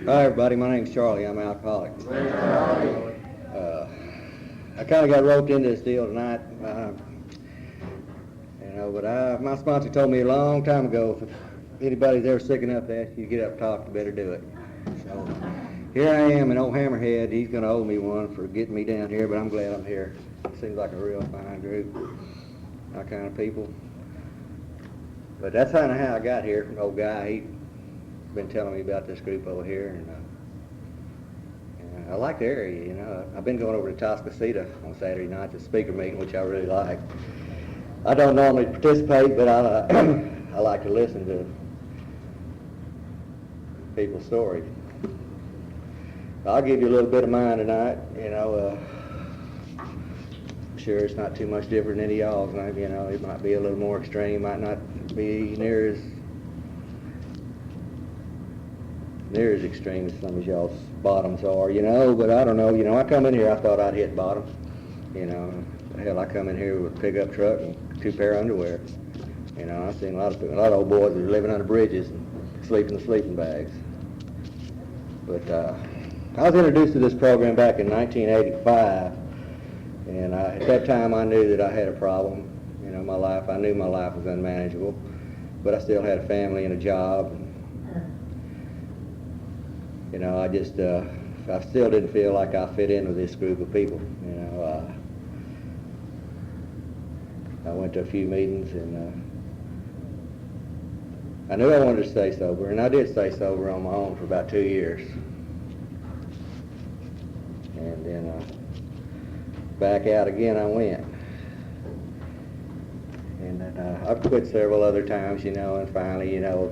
Hi everybody, my name's Charlie. I'm an alcoholic. I kind of got roped into this deal tonight, but my sponsor told me a long time ago, if anybody's ever sick enough to ask you to get up and talk, you better do it. So here I am, an old hammerhead. He's going to owe me one for getting me down here, but I'm glad I'm here. It seems like a real fine group, my kind of people. But that's kind of how I got here. An old guy, he's been telling me about this group over here, and I like the area, you know. I've been going over to Toscasita on Saturday night to speaker meeting, which I really like. I don't normally participate, but I like to listen to people's stories. I'll give you a little bit of mine tonight, you know. I'm sure it's not too much different than any of y'all's. You know, it might be a little more extreme, might not be near as extreme as some of y'all's bottoms are, you know, but I don't know. You know, I come in here, I thought I'd hit bottom. You know, hell, I come in here with a pickup truck and 2 pair of underwear. You know, I've seen a lot of old boys that are living under bridges and sleeping in sleeping bags. But I was introduced to this program back in 1985, and at that time I knew that I had a problem. You know, I knew my life was unmanageable, but I still had a family and a job. You know, I still didn't feel like I fit in with this group of people. You know, I went to a few meetings, and I knew I wanted to stay sober, and I did stay sober on my own for about 2 years. And then back out again I went. And then I've quit several other times, you know, and finally, you know,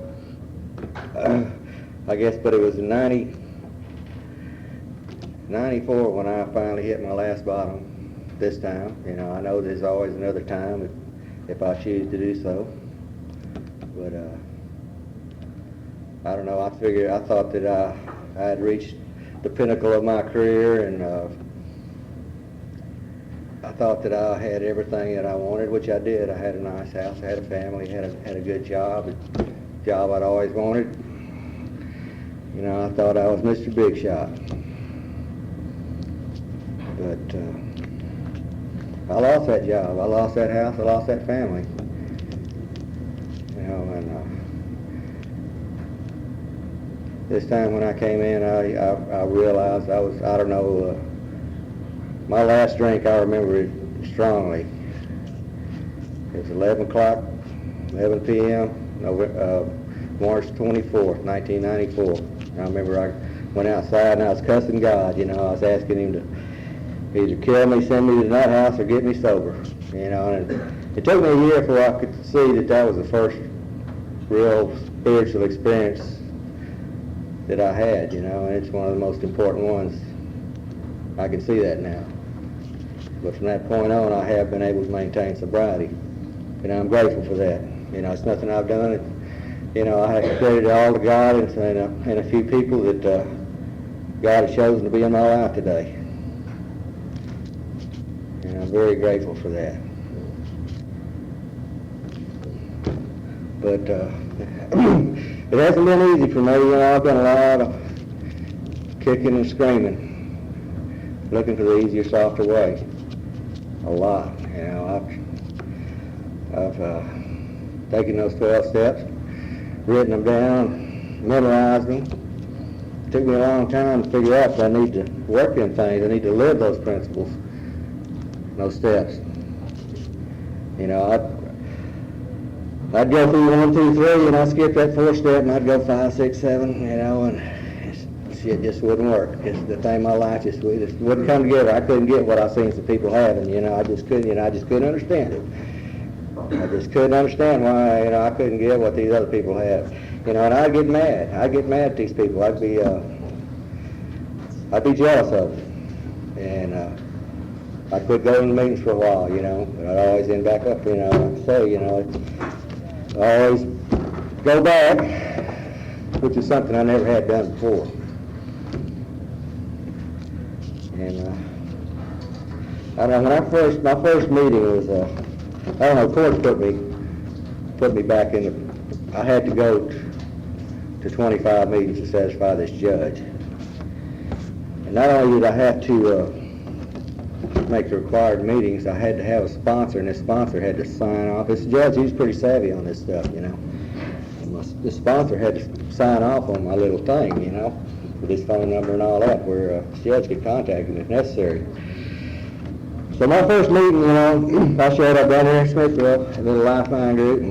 I guess, but it was in 94 when I finally hit my last bottom this time. You know, I know there's always another time if I choose to do so. But I don't know, I thought that I had reached the pinnacle of my career, and I thought that I had everything that I wanted, which I did. I had a nice house, I had a family, had a good job, a job I'd always wanted. You know, I thought I was Mr. Big Shot. But I lost that job, I lost that house, I lost that family. You know, and this time when I came in, I realized I don't know, my last drink, I remember it strongly. It was 11 p.m., March 24th, 1994. I remember I went outside and I was cussing God, you know. I was asking him to either kill me, send me to the nut house, or get me sober, you know. And it took me a year before I could see that was the first real spiritual experience that I had, you know, and it's one of the most important ones. I can see that now. But from that point on, I have been able to maintain sobriety, and I'm grateful for that. You know, it's nothing I've done. You know, I have to credit it all to God and a few people that God has chosen to be in my life today. And I'm very grateful for that. But it hasn't been easy for me. You know, I've done a lot of kicking and screaming, looking for the easier, softer way. A lot. You know, I've taken those 12 steps, written them down, memorized them. It took me a long time to figure out that I need to work in things. I need to live those principles, those steps. You know, I'd go through 1, 2, 3, and I'd skip that 4th step, and I'd go 5, 6, 7, you know, and it just wouldn't work. It's the thing, my life just wouldn't come together. I couldn't get what I seen some people having, you know. I just couldn't understand it. I just couldn't understand why, you know, I couldn't get what these other people have. You know, and I'd get mad. I'd get mad at these people. I'd be jealous of them. And I quit going to meetings for a while, you know, but I'd always end back up, you know, like I say, you know, I always go back, which is something I never had done before. And I don't know, my first meeting was, I don't know, courts put me back in I had to go to 25 meetings to satisfy this judge. And not only did I have to make the required meetings, I had to have a sponsor, and this sponsor had to sign off. This judge, he's pretty savvy on this stuff, you know. The sponsor had to sign off on my little thing, you know, with his phone number and all that, where the judge could contact him if necessary. So my first meeting, you know, I showed up down here in Smithville, a little lifeline group,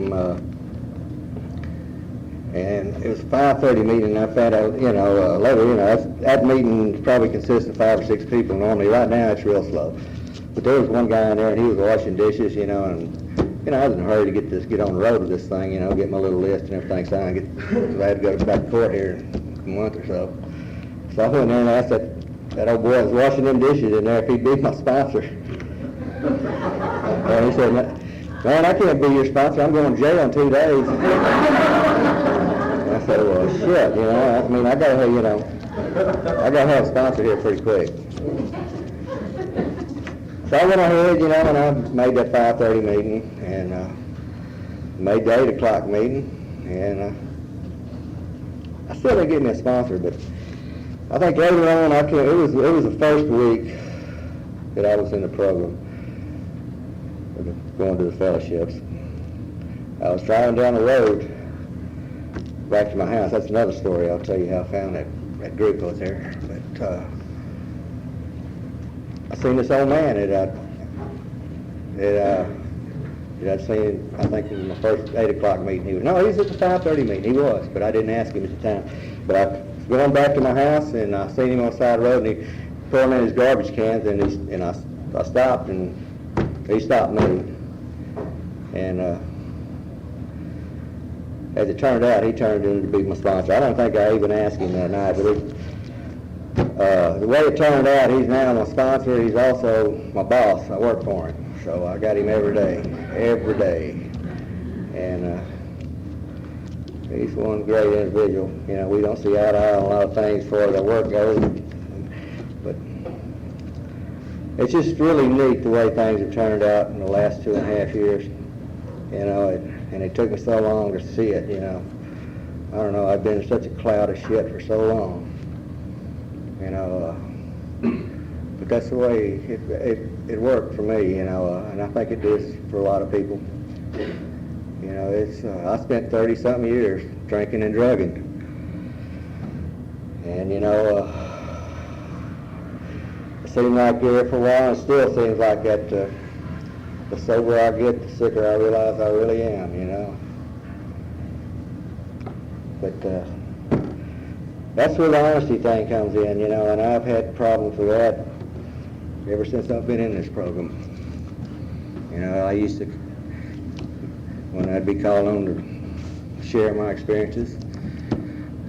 and it was a 5:30 meeting, and I found out, you know, later, you know, that meeting probably consists of 5 or 6 people normally. Right now, it's real slow. But there was one guy in there, and he was washing dishes, you know, and, you know, I was in a hurry to get on the road with this thing, you know, get my little list and everything signed, because I had to go back to court here in a month or so. So I went in there and asked that old boy that was washing them dishes in there if he'd be my sponsor. And he said, man, I can't be your sponsor. I'm going to jail in 2 days. I said, well, shit, you know, I mean, I gotta have, you know, I gotta have a sponsor here pretty quick. So I went ahead, you know, and I made that 5:30 meeting, and made the 8 o'clock meeting, and I still didn't get me a sponsor, but I think later on, it was the first week that I was in the program, going to the fellowships. I was driving down the road back to my house. That's another story. I'll tell you how I found that group was there. But I seen this old man that I'd seen, I think, in the first 8 o'clock meeting. He was at the 5:30 meeting. He was, but I didn't ask him at the time. But I was going back to my house, and I seen him on the side of the road, and he put them in his garbage cans, and I stopped, and he stopped me. And as it turned out, he turned in to be my sponsor. I don't think I even asked him that night, but the way it turned out, he's now my sponsor. He's also my boss. I work for him, so I got him every day. And he's one great individual. You know, we don't see eye to eye on a lot of things as far as our work goes, but it's just really neat the way things have turned out in the last 2.5 years. You know, and it took me so long to see it, you know. I don't know, I've been in such a cloud of shit for so long, you know, but that's the way it worked for me, you know, and I think it does for a lot of people. You know, I spent 30-something years drinking and drugging, and, you know, it seemed like there for a while, and it still seems like that. The sober I get, the sicker I realize I really am, you know. But that's where the honesty thing comes in, you know, and I've had problems with that ever since I've been in this program. You know, I used to, when I'd be called on to share my experiences,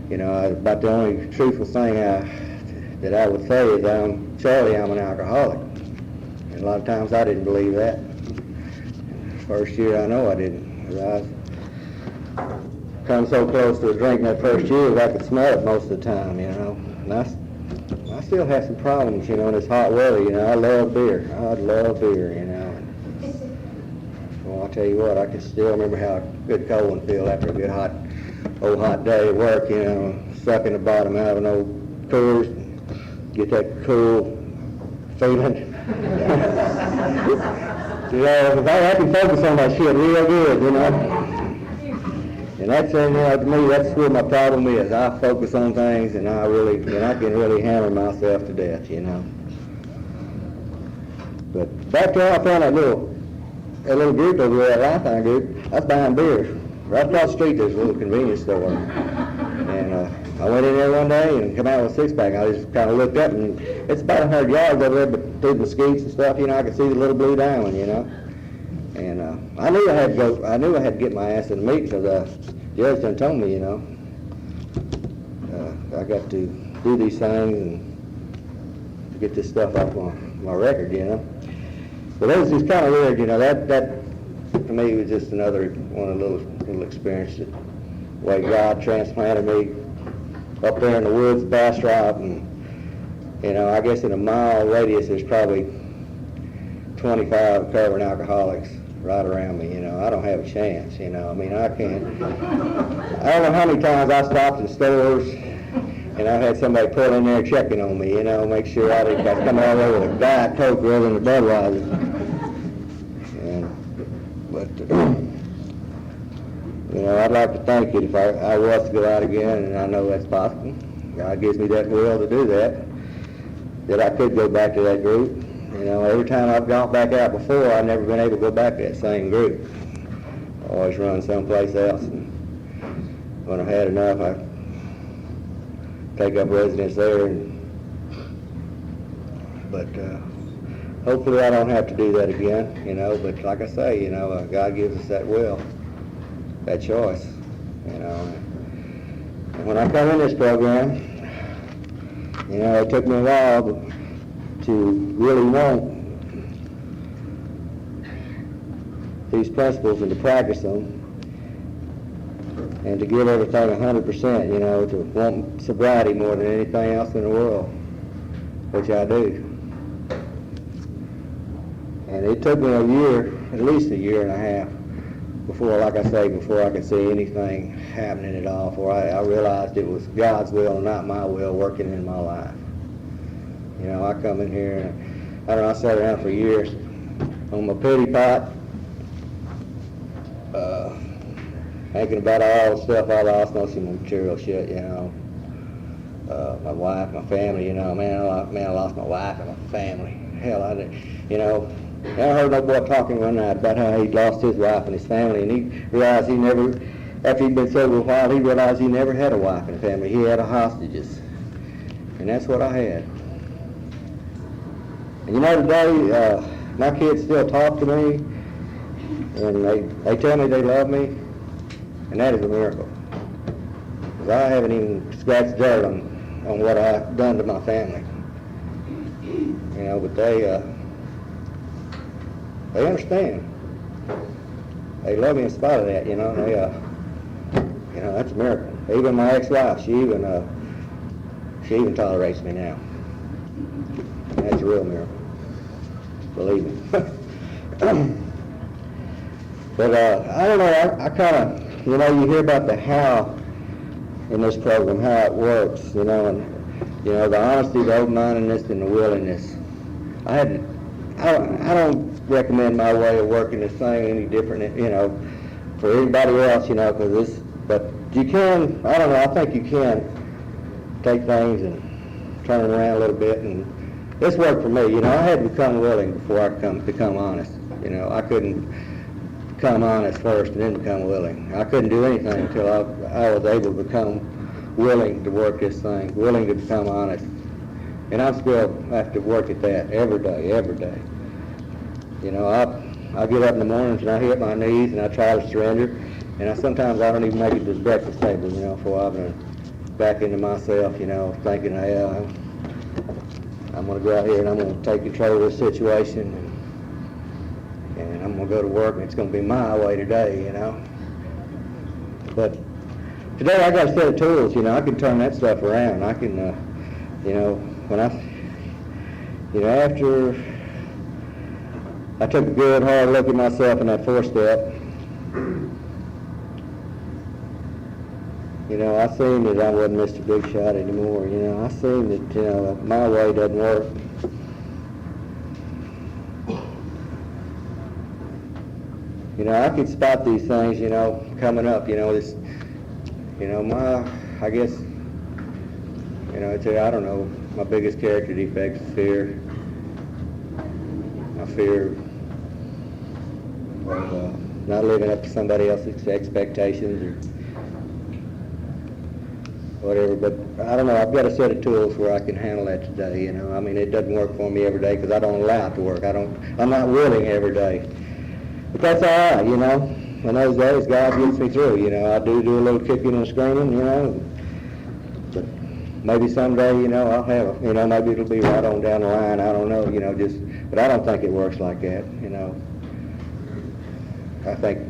you know, about the only truthful thing that I would say is Charlie, I'm an alcoholic. And a lot of times I didn't believe that. First year, I know I didn't. I come so close to a drink that first year that I could smell it most of the time, you know. And I still have some problems, you know, in this hot weather, you know. I love beer, you know. Well, I'll tell you what, I can still remember how a good cold one feel after a good hot day at work, you know, sucking the bottom out of an old Coors, get that cool feeling. You know, I can focus on that shit real good, you know. And that's, you know, to me, that's where my problem is. I focus on things, and I can really hammer myself to death, you know. But back to how I found that little group over there, that Lifeline group. I was buying beer. Right across the street, there's a little convenience store. And I went in there one day and come out with a six-pack. I just kind of looked up, and it's about 100 yards over there, but through the mesquites and stuff, you know, I could see the little blue diamond, you know. And I knew I had to get my ass in the meeting, because the judge done told me, you know, I got to do these things and get this stuff off my record, you know. But it was just kind of weird, you know. That to me was just another one of the little experiences. The way God transplanted me up there in the woods, Bastrop, and, you know, I guess in a mile radius there's probably 25 recovering alcoholics, right around me, you know. I don't have a chance, you know. I mean, I can't. I don't know how many times I stopped in stores and I had somebody pull in there checking on me, you know, make sure I didn't come all the way with a Diet Coke rather than a Budweiser. But you know, I'd like to think that if I was to go out again, and I know that's possible, God gives me that will to do that I could go back to that group. You know, every time I've gone back out before, I've never been able to go back to that same group. I always run someplace else, and when I've had enough, I take up residence there. But hopefully I don't have to do that again, you know. But like I say, you know, God gives us that will, that choice, you know. And when I come in this program, you know, it took me a while to really want these principles and to practice them and to give everything 100%, you know, to want sobriety more than anything else in the world, which I do. And it took me a year, at least a year and a half, before, like I say, before I could see anything happening at all, before I realized it was God's will and not my will working in my life. You know, I come in here and I don't know, I sat around for years on my pity pot, thinking about all the stuff I lost, mostly material shit, you know. My wife, my family, you know, man, I lost my wife and my family. Hell, I didn't, you know. I heard no boy talking one night about how he'd lost his wife and his family, and he realized he never, after he'd been sober a while, he realized he never had a wife and a family. He had hostages, and that's what I had. And you know, today, my kids still talk to me, and they tell me they love me, and that is a miracle. Because I haven't even scratched dirt on what I've done to my family. You know, but they understand. They love me in spite of that, you know. They, you know, that's a miracle. Even my ex-wife, she even tolerates me now. That's a real miracle. Believe me. But I don't know. I kind of, you know, you hear about the how in this program, how it works, you know, and you know, the honesty, the open-mindedness, and the willingness. I don't recommend my way of working this thing any different, you know, for anybody else, you know, but you can, I don't know, I think you can take things and turn them around a little bit, and this worked for me, you know. I had to become willing before I become honest, you know. I couldn't become honest first and then become willing. I couldn't do anything until I was able to become willing to work this thing, willing to become honest. And I still have to work at that every day. You know, I get up in the mornings and I hit my knees and I try to surrender. And sometimes I don't even make it to the breakfast table, you know, before I've been back into myself, you know, thinking, hey, I'm going to go out here and I'm going to take control of this situation. And I'm going to go to work and it's going to be my way today, you know. But today I got a set of tools, you know. I can turn that stuff around. I can, you know, after I took a good hard look at myself in that 4-step, you know, I seen that I wasn't Mr. Big Shot anymore, you know. I seen that, you know, my way doesn't work. You know, I could spot these things, you know, coming up, you know, this, you know, I guess, you know, I don't know, my biggest character defect is fear. I fear of not living up to somebody else's expectations or whatever, but I don't know, I've got a set of tools where I can handle that today, you know. I mean, it doesn't work for me every day because I don't allow it to work. I'm not willing every day. But that's all right, you know. In those days, God gets me through, you know. I do a little kicking and screaming, you know. But maybe someday, you know, I'll have, you know, maybe it'll be right on down the line. I don't know, you know, but I don't think it works like that, you know. I think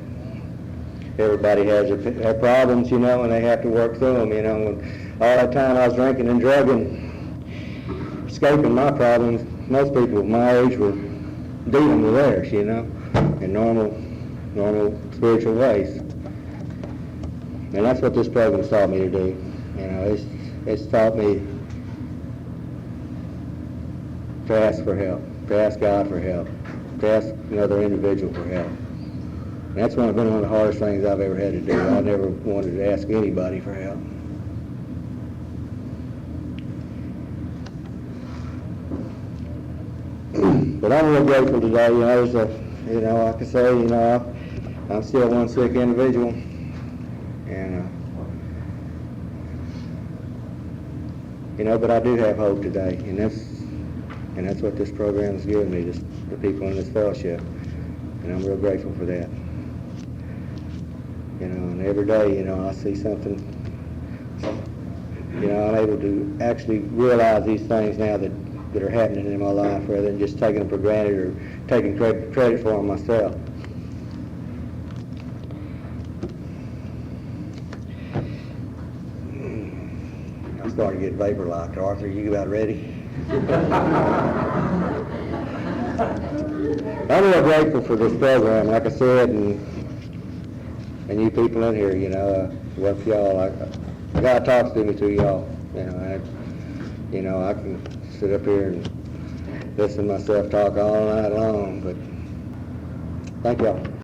everybody has their problems, you know, and they have to work through them, you know. And all that time I was drinking and drugging, escaping my problems, most people my age were dealing with theirs, you know. in normal spiritual ways. And that's what this program's taught me to do. You know, it's taught me to ask for help, to ask God for help, to ask another individual for help. And that's been one of the hardest things I've ever had to do. I never wanted to ask anybody for help. But I'm real grateful today. You know, like I say, I'm still one sick individual, and but I do have hope today, and that's what this program has given me, the people in this fellowship, and I'm real grateful for that. And every day, I see something. I'm able to actually realize these things now that are happening in my life, rather than just taking them for granted or taking credit for them myself. I'm starting to get vapor-locked. Arthur, you about ready? I'm real grateful for this program, like I said, and you people in here. With y'all, God talks to me through y'all. I can sit up here and listen to myself talk all night long, but thank y'all.